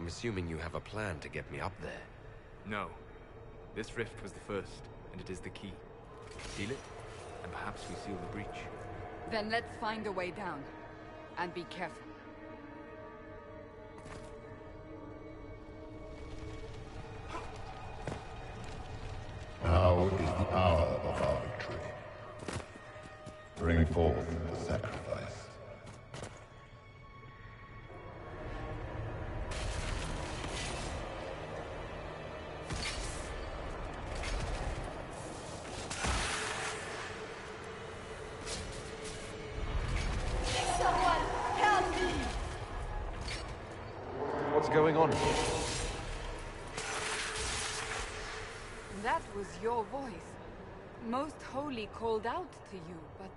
assuming you have a plan to get me up there. No. This rift was the first, and it is the key. Seal it, and perhaps we seal the breach. Then let's find a way down. And be careful. Now is the hour of our victory. Bring forth the sacrifice. Someone help me! What's going on here? That was your voice. Most Holy called out to you, but...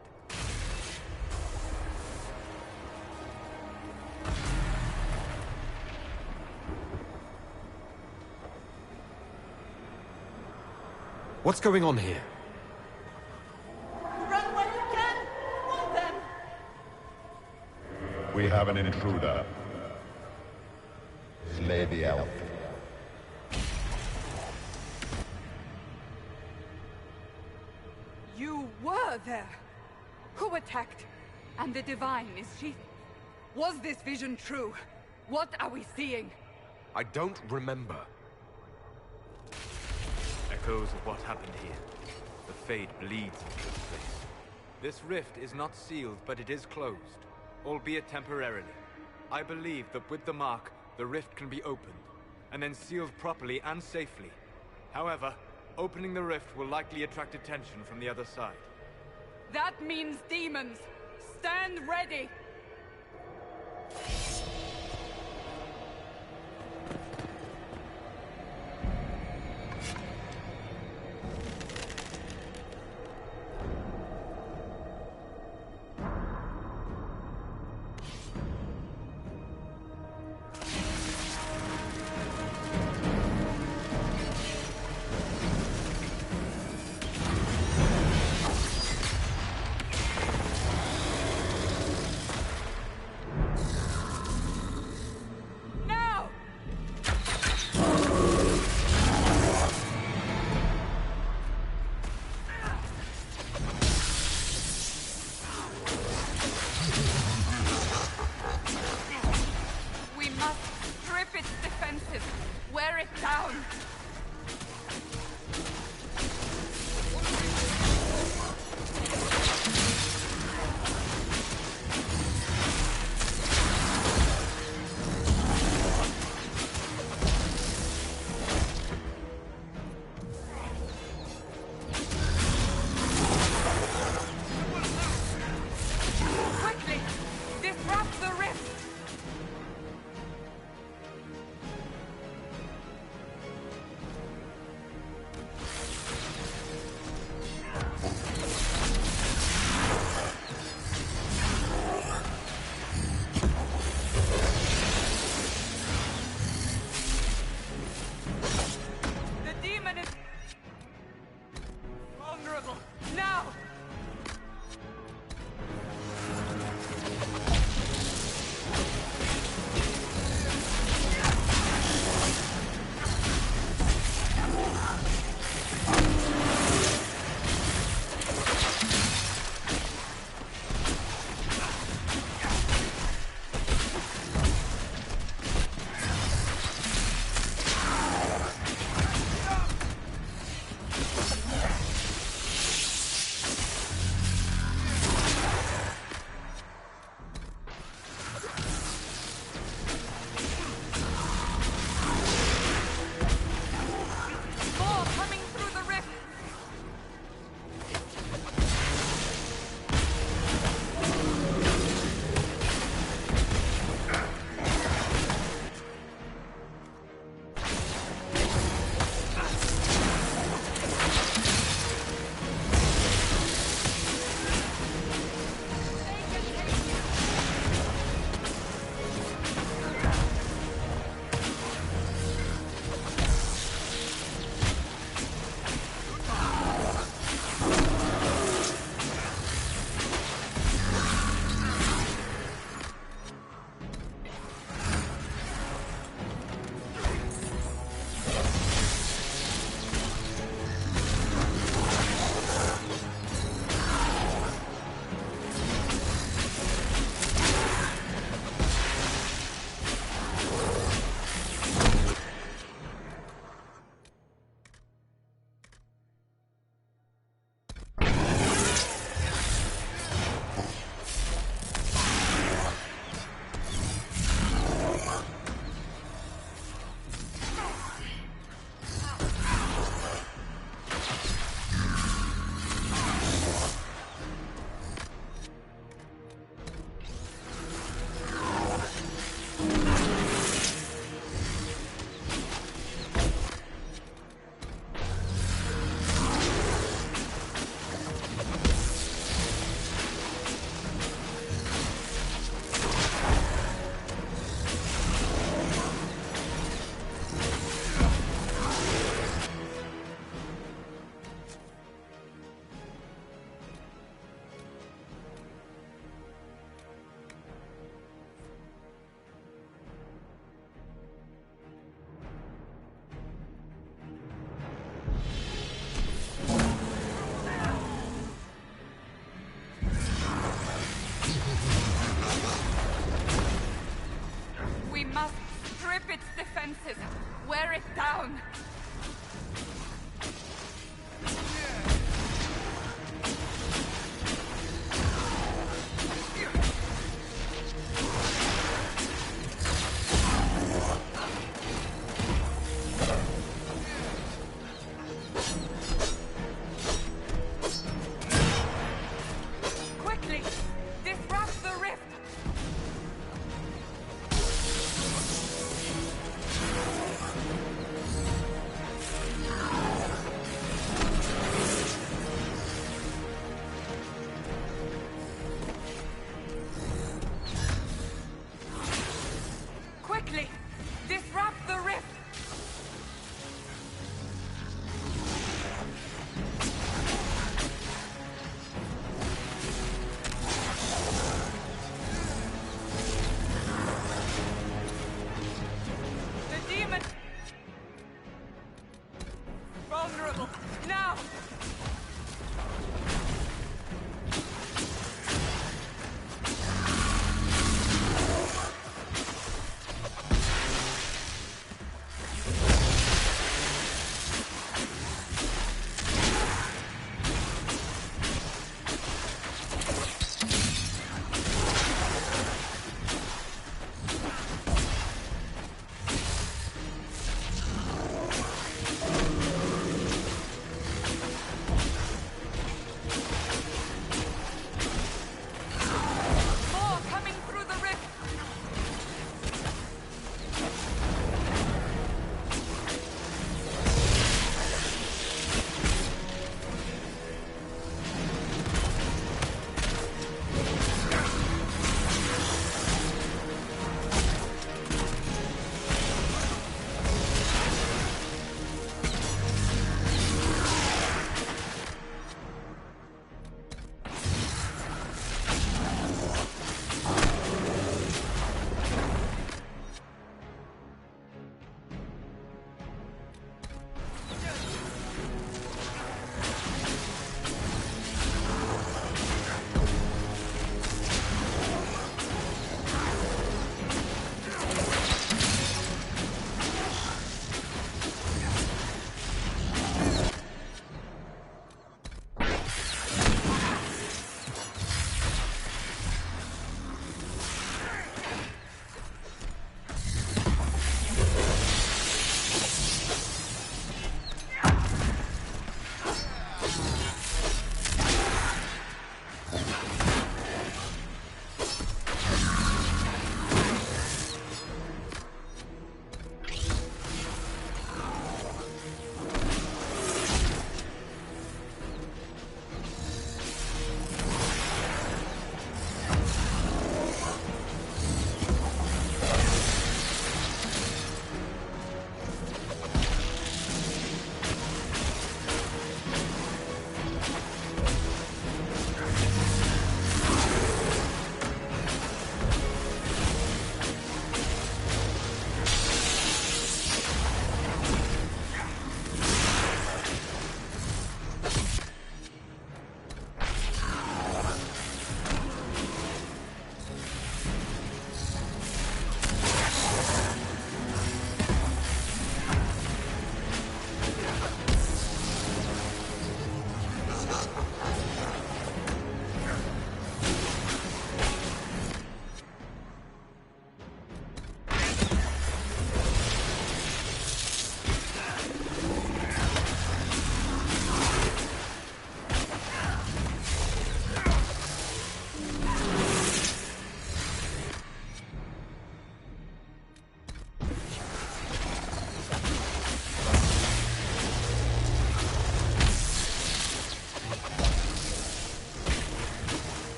What's going on here? Run when you can! Hold them! We have an intruder. Slay the elf. You were there! Who attacked? And the Divine, is she... Was this vision true? What are we seeing? I don't remember. Echoes of what happened here. The Fade bleeds into this place. This rift is not sealed, but it is closed. Albeit temporarily. I believe that with the mark, the rift can be opened, and then sealed properly and safely. However, opening the rift will likely attract attention from the other side. That means demons! Stand ready! Tear it down! Quickly! Disrupt the rift!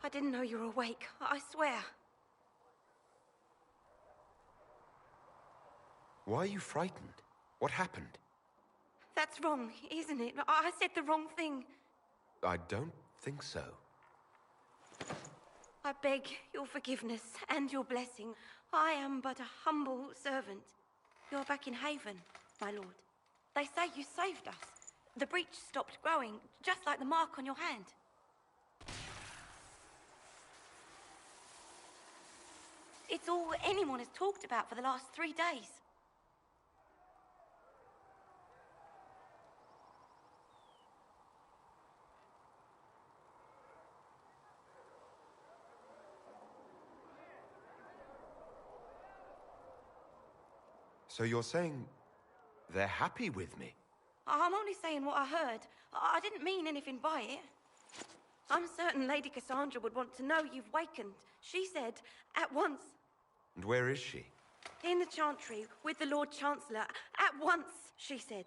I didn't know you were awake, I swear. Why are you frightened? What happened? That's wrong, isn't it? I said the wrong thing. I don't think so. I beg your forgiveness and your blessing. I am but a humble servant. You're back in Haven, my lord. They say you saved us. The breach stopped growing, just like the mark on your hand. It's all anyone has talked about for the last 3 days. So you're saying they're happy with me? I'm only saying what I heard. I didn't mean anything by it. I'm certain Lady Cassandra would want to know you've wakened. She said, at once. And where is she? In the Chantry, with the Lord Chancellor. At once, she said.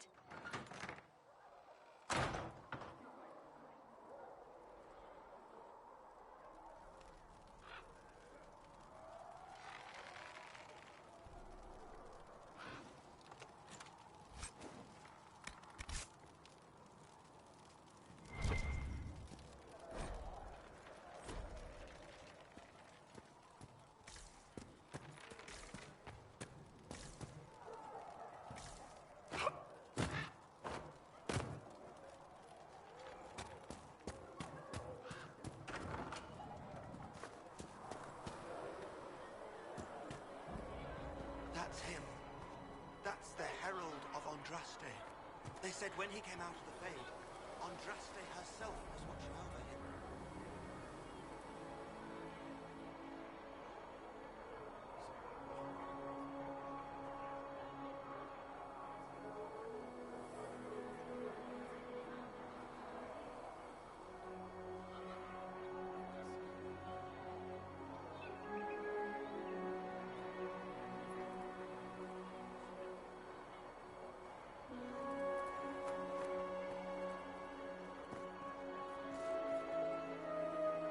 That's him. That's the Herald of Andraste. They said when he came out of the Fade, Andraste herself was watching over him.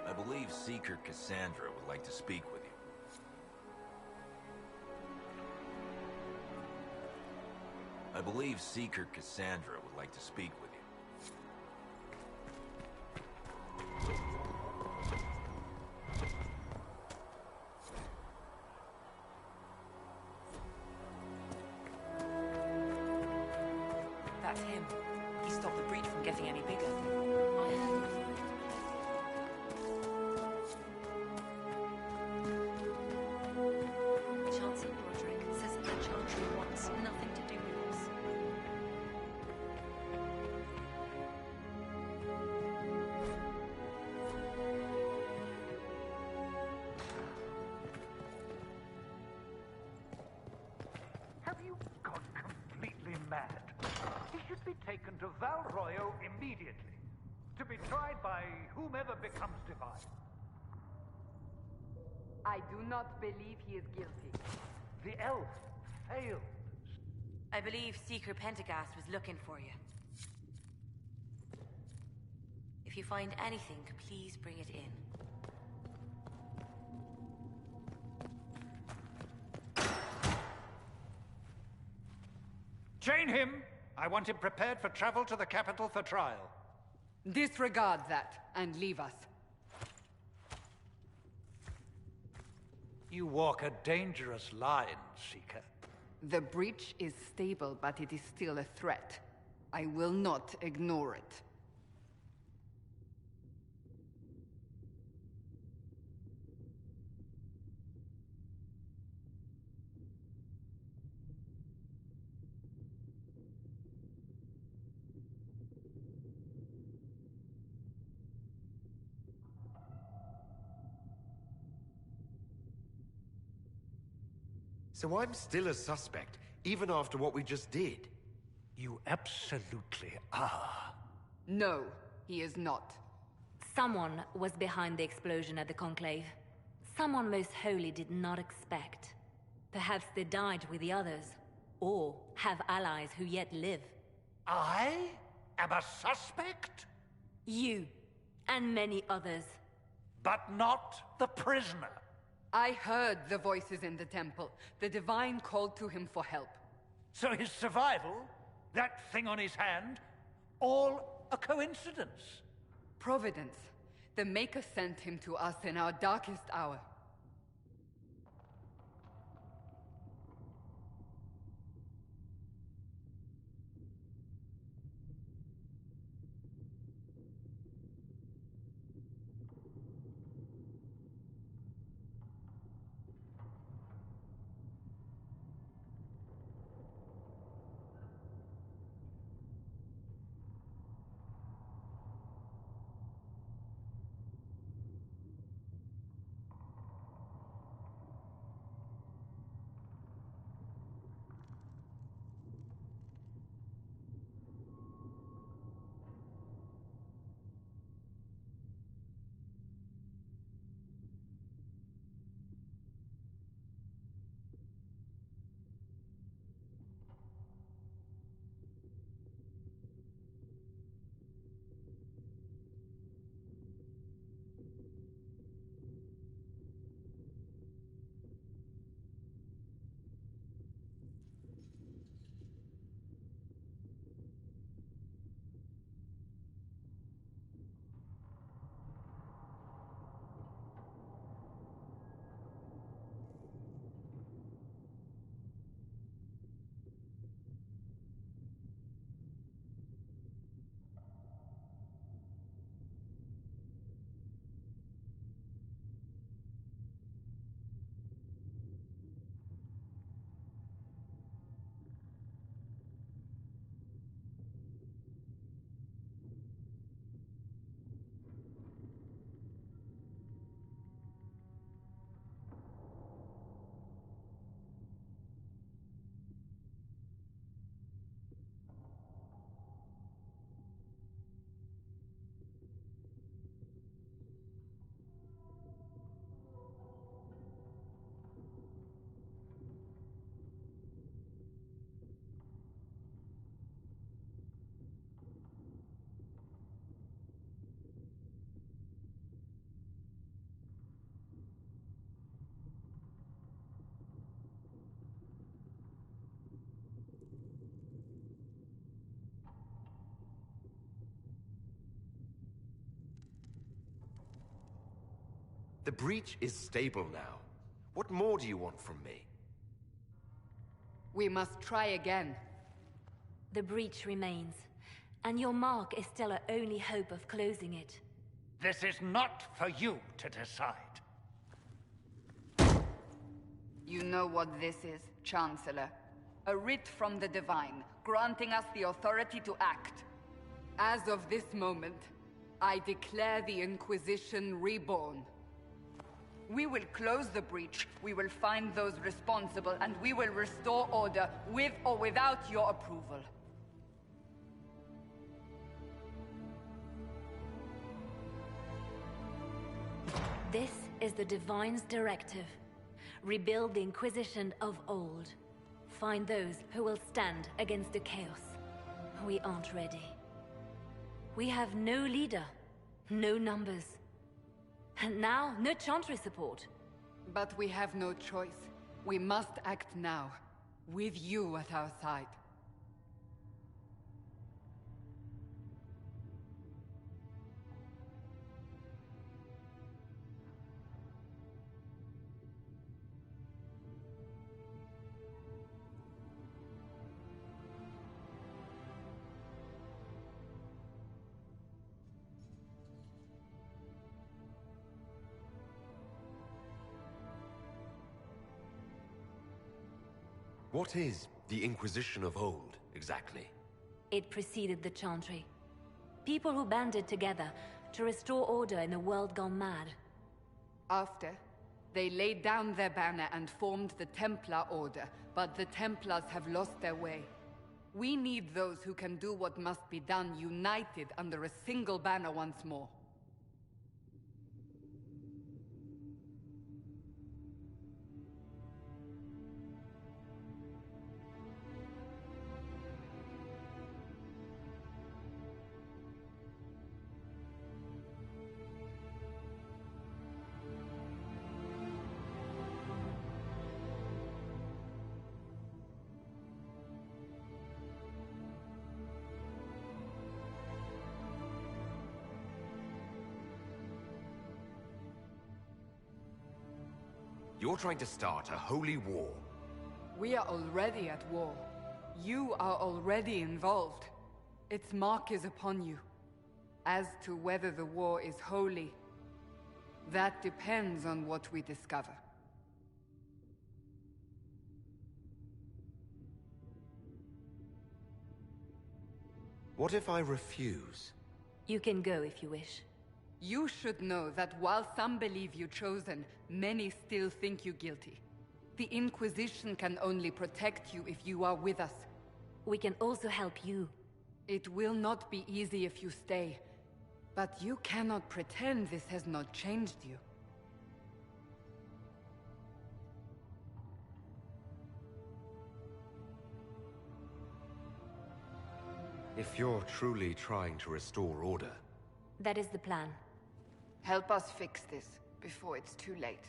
I believe Seeker Cassandra would like to speak with you. I believe Seeker Cassandra would like to speak with you. That's him. He stopped the breach from getting any bigger. I heard him. Chancellor Broderick says that the Chantry wants nothing to do with us. Have you gone completely mad? He should be taken to Val Royo immediately, to be tried by whomever becomes divine. I do not believe he is guilty. The elf failed. I believe Seeker Pentagast was looking for you. If you find anything, please bring it in. Chain him! I want him prepared for travel to the capital for trial. Disregard that and leave us. You walk a dangerous line, Seeker. The breach is stable, but it is still a threat. I will not ignore it. So I'm still a suspect, even after what we just did. You absolutely are. No, he is not. Someone was behind the explosion at the Conclave. Someone Most Holy did not expect. Perhaps they died with the others, or have allies who yet live. I am a suspect? You, and many others. but not the prisoner. I heard the voices in the temple. The Divine called to him for help. So his survival, that thing on his hand, all a coincidence? Providence. The Maker sent him to us in our darkest hour. The breach is stable now. What more do you want from me? We must try again. The breach remains, and your mark is still our only hope of closing it. This is not for you to decide. You know what this is, Chancellor. A writ from the Divine, granting us the authority to act. As of this moment, I declare the Inquisition reborn. We will close the breach, we will find those responsible, and we will restore order, with or without your approval. This is the Divine's directive. Rebuild the Inquisition of old. Find those who will stand against the chaos. We aren't ready. We have no leader, no numbers. And now, no Chantry support. But we have no choice. We must act now, with you at our side. What is the Inquisition of old, exactly? It preceded the Chantry. People who banded together to restore order in a world gone mad. After, they laid down their banner and formed the Templar Order, but the Templars have lost their way. We need those who can do what must be done, united under a single banner once more. You're trying to start a holy war. We are already at war. You are already involved. Its mark is upon you. As to whether the war is holy, that depends on what we discover. What if I refuse? You can go if you wish. You should know that while some believe you chosen, many still think you guilty. The Inquisition can only protect you if you are with us. We can also help you. It will not be easy if you stay, but you cannot pretend this has not changed you. If you're truly trying to restore order... That is the plan. Help us fix this before it's too late.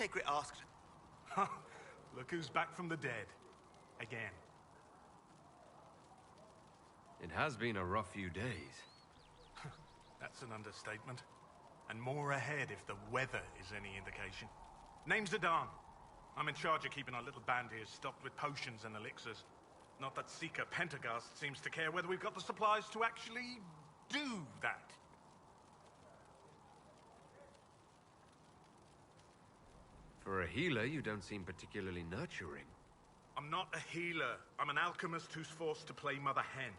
Sigrid asked... Look who's back from the dead. Again. It has been a rough few days. That's an understatement. And more ahead if the weather is any indication. Name's Zidane. I'm in charge of keeping our little band here stocked with potions and elixirs. Not that Seeker Pentagast seems to care whether we've got the supplies to actually do that. For a healer, you don't seem particularly nurturing. I'm not a healer. I'm an alchemist who's forced to play Mother Hen.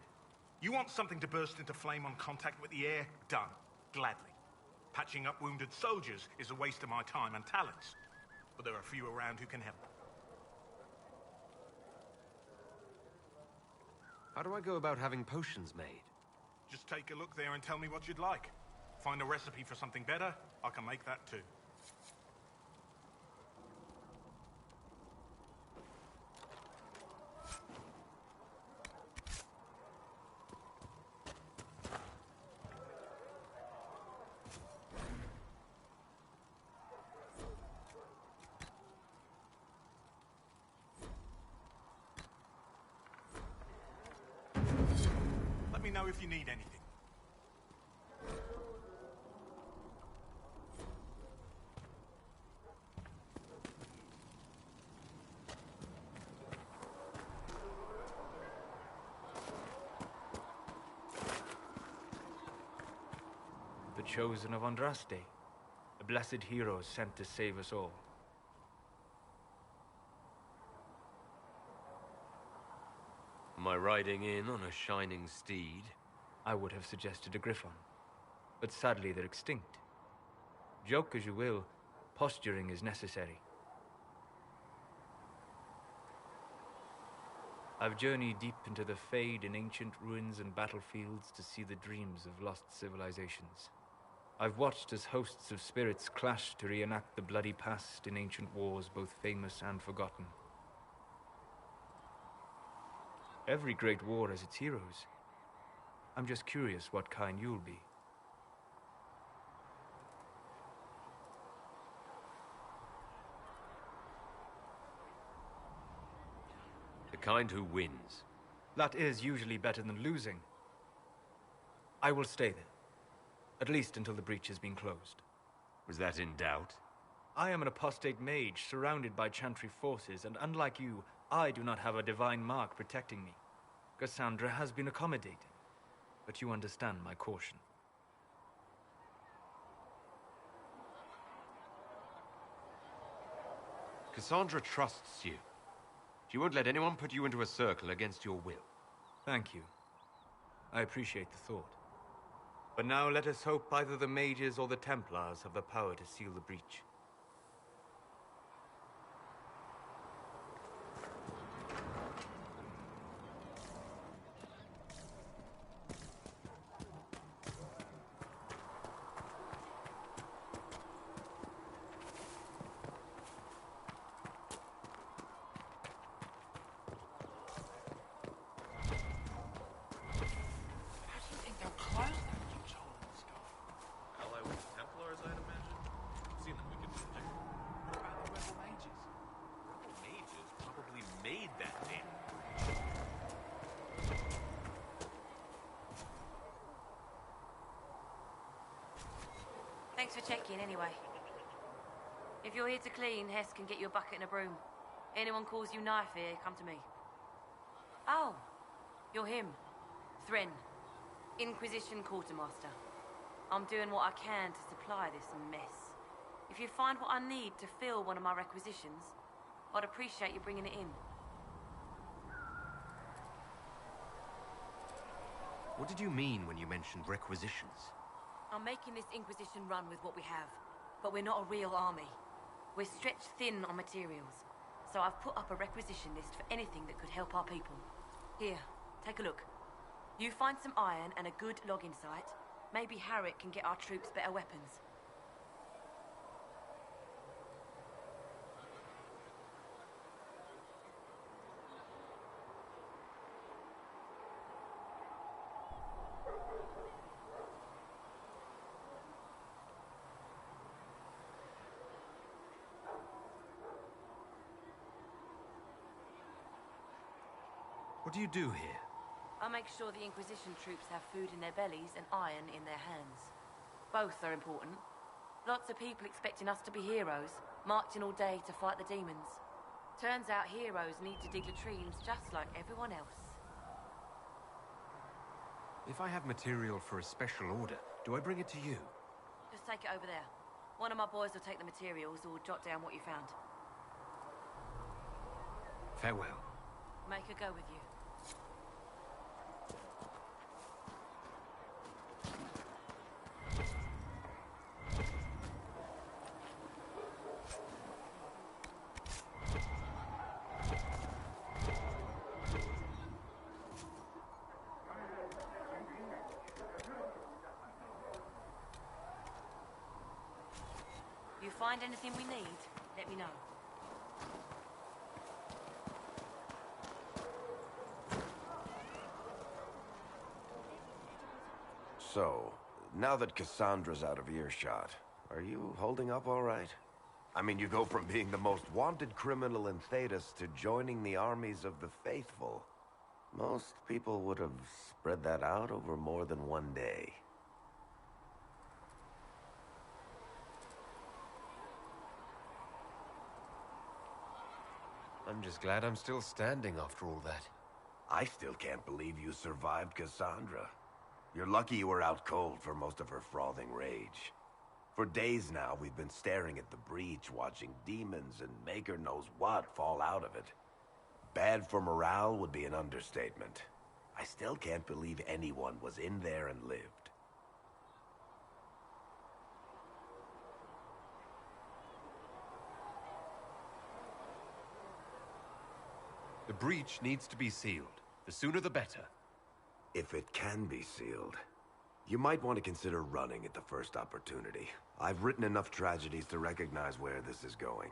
You want something to burst into flame on contact with the air? Done. Gladly. Patching up wounded soldiers is a waste of my time and talents. But there are few around who can help. How do I go about having potions made? Just take a look there and tell me what you'd like. Find a recipe for something better, I can make that too. Let me know if you need anything. The Chosen of Andraste, a blessed hero sent to save us all. Am I riding in on a shining steed? I would have suggested a griffon, but sadly they're extinct. Joke as you will, posturing is necessary. I've journeyed deep into the Fade in ancient ruins and battlefields to see the dreams of lost civilizations. I've watched as hosts of spirits clash to reenact the bloody past in ancient wars both famous and forgotten. Every great war has its heroes. I'm just curious what kind you'll be. The kind who wins. That is usually better than losing. I will stay there. At least until the breach has been closed. Was that in doubt? I am an apostate mage, surrounded by Chantry forces, and unlike you, I do not have a divine mark protecting me. Cassandra has been accommodating, but you understand my caution. Cassandra trusts you. She won't let anyone put you into a circle against your will. Thank you. I appreciate the thought. But now let us hope either the mages or the Templars have the power to seal the breach. Thanks for checking, anyway. If you're here to clean, Hess can get you a bucket and a broom. Anyone calls you knife here, come to me. Oh, you're him. Thren, Inquisition Quartermaster. I'm doing what I can to supply this mess. If you find what I need to fill one of my requisitions, I'd appreciate you bringing it in. What did you mean when you mentioned requisitions? I'm making this Inquisition run with what we have, but we're not a real army. We're stretched thin on materials, so I've put up a requisition list for anything that could help our people. Here, take a look. You find some iron and a good logging site, maybe Harrick can get our troops better weapons. What do you do here? I make sure the Inquisition troops have food in their bellies and iron in their hands. Both are important. Lots of people expecting us to be heroes, marching all day to fight the demons. Turns out heroes need to dig latrines just like everyone else. If I have material for a special order, do I bring it to you? Just take it over there. One of my boys will take the materials or jot down what you found. Farewell. Make her go with you. You find anything we need, let me know. So, now that Cassandra's out of earshot, are you holding up all right? I mean, you go from being the most wanted criminal in Thedas to joining the armies of the faithful. Most people would have spread that out over more than one day. I'm just glad I'm still standing after all that. I still can't believe you survived Cassandra. You're lucky you were out cold for most of her frothing rage. For days now, we've been staring at the breach, watching demons and maker knows what fall out of it. Bad for morale would be an understatement. I still can't believe anyone was in there and lived. The breach needs to be sealed. The sooner the better. If it can be sealed, you might want to consider running at the first opportunity. I've written enough tragedies to recognize where this is going.